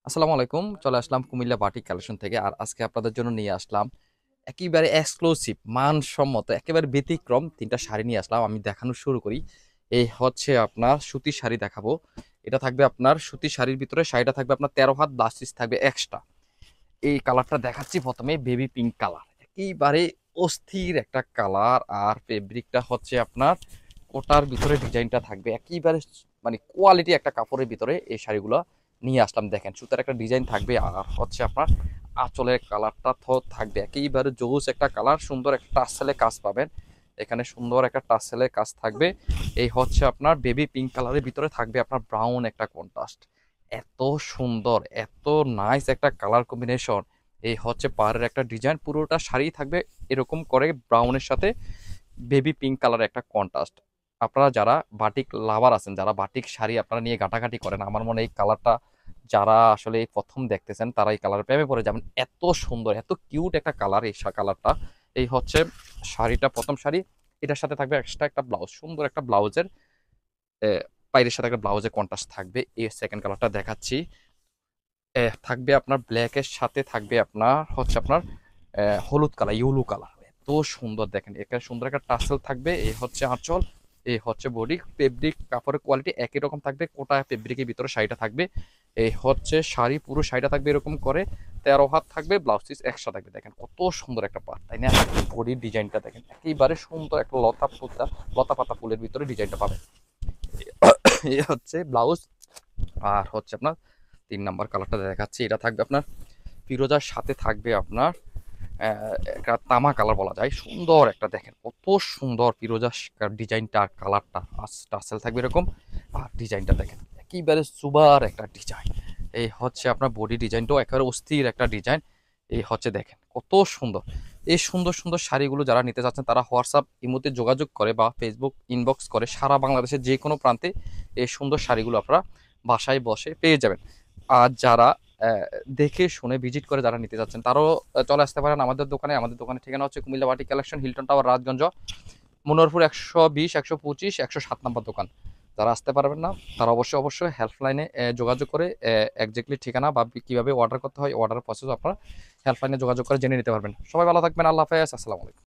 আসসালামু আলাইকুম। চলে আসলাম কুমিল্লা বাটিক কালেকশন থেকে। আর আজকে আপনাদের জন্য নিয়ে আসলাম একেবারে এক্সক্লুসিভ, মানসম্মত, একেবারে ব্যতিক্রম ৩ টা শাড়ি নিয়ে আসলাম। আমি দেখানো শুরু করি। এই হচ্ছে আপনার সুতির শাড়ি দেখাবো। এটা থাকবে আপনার সুতির শাড়ির ভিতরে, শাড়িটা থাকবে আপনার ১৩ হাত, ব্লাউজ পিস থাকবে এক্সট্রা। এই কালারটা দেখাচ্ছি প্রথমে, বেবি পিঙ্ক কালার। একেবারে অস্থির একটা কালার। আর ফেব্রিকটা হচ্ছে আপনার কোটার ভিতরে ডিজাইনটা থাকবে একেবারে মানে কোয়ালিটি একটা কাপড়ের ভিতরে এই শাড়িগুলো নিয়ে আসলাম। দেখেন সুতার একটা ডিজাইন থাকবে। আর হচ্ছে আপনার আঁচলের কালারটা তো থাকবে একেবারে জোস একটা কালার। সুন্দর একটা টাসেলে কাজ পাবেন এখানে, সুন্দর একটা টাসেলে কাজ থাকবে। এই হচ্ছে আপনার বেবি পিঙ্ক কালারের ভিতরে থাকবে আপনার ব্রাউন একটা কন্ট্রাস্ট। এত সুন্দর, এত নাইস একটা কালার কম্বিনেশন। এই হচ্ছে পাড়ের একটা ডিজাইন, পুরোটা শাড়ি থাকবে এরকম করে ব্রাউনের সাথে বেবি পিঙ্ক কালারের একটা কন্ট্রাস্ট। আপনারা যারা বাটিক লাভার আছেন, যারা বাটিক শাড়ি আপনারা নিয়ে ঘাটাঘাটি করেন, আমার মনে হয় এই কালারটা যারা আসলে এই প্রথম দেখতেছেন তারা এই কালার প্রেমে পড়ে যাবেন। এত সুন্দর, এত কিউট একটা কালার এই কালারটা। এই হচ্ছে শাড়িটা, প্রথম শাড়ি। এটার সাথে থাকবে এক্সট্রা একটা ব্লাউজ, সুন্দর একটা ব্লাউজের পাইরের সাথে একটা ব্লাউজের কন্ট্রাস্ট থাকবে। এই সেকেন্ড কালারটা দেখাচ্ছি। থাকবে আপনার ব্ল্যাকের সাথে থাকবে আপনার হচ্ছে আপনার হলুদ কালার, ইউলু কালার। এত সুন্দর দেখেন, এখানে সুন্দর একটা টাসেল থাকবে। এই হচ্ছে আঁচল, এই হচ্ছে বডি। ফেব্রিক কাপড়ের কোয়ালিটি একই রকম থাকবে, কোটা ফেব্রিকের ভিতরে শাড়িটা থাকবে। এই হচ্ছে শাড়ি, পুরো শাড়িটা থাকবে এরকম করে ১৩ হাত থাকবে, ব্লাউজ পিস এক্সট্রা থাকবে। দেখেন কত সুন্দর একটা পার্ট, তাই না? বডির ডিজাইনটা দেখেন একেবারে সুন্দর একটা লতা পাতা ফুলের ভিতরে ডিজাইনটা পাবেন। এই হচ্ছে ব্লাউজ। আর হচ্ছে আপনার ৩ নাম্বার কালারটা দেখাচ্ছি। এটা থাকবে আপনার ফিরোজার সাথে থাকবে আপনার একটা তামা কালার বলা যায়, সুন্দর একটা। দেখেন কত সুন্দর ফিরোজা ডিজাইনটা আর কালারটা। টাসেল থাকবে এরকম। আর ডিজাইনটা দেখেন একেবারে সুবার একটা ডিজাইন। এই হচ্ছে আপনার বডি ডিজাইনটাও একেবারে অস্থির একটা ডিজাইন। এই হচ্ছে দেখেন কত সুন্দর। এই সুন্দর সুন্দর শাড়িগুলো যারা নিতে চাচ্ছেন তারা হোয়াটসঅ্যাপ ইমোতে যোগাযোগ করে বা ফেসবুক ইনবক্স করে সারা বাংলাদেশের যে কোনো প্রান্তে এই সুন্দর শাড়িগুলো আপনারা বাসায় বসে পেয়ে যাবেন। আর যারা আহ, দেখে শুনে ভিজিট করে যারা নিতে যাচ্ছেন তারাও চলে আসতে পারেন আমাদের দোকানে। আমাদের দোকানের ঠিকানা হচ্ছে কুমিল্লা বাটি collection, Hilton tower, Rajganj, Manoharpur ১২০, ১২৫, ১০৭ নম্বর দোকান। যারা আসতে পারবেন না তারা অবশ্যই অবশ্যই হেল্পলাইনে যোগাযোগ করে একজাক্টলি ঠিকানা বা কিভাবে অর্ডার করতে হয়, অর্ডার প্রসেস আপনারা হেল্পলাইনে যোগাযোগ করে জেনে নিতে পারবেন। সবাই ভালো থাকবেন। আল্লাহ হাফেজ। আসসালামু আলাইকুম।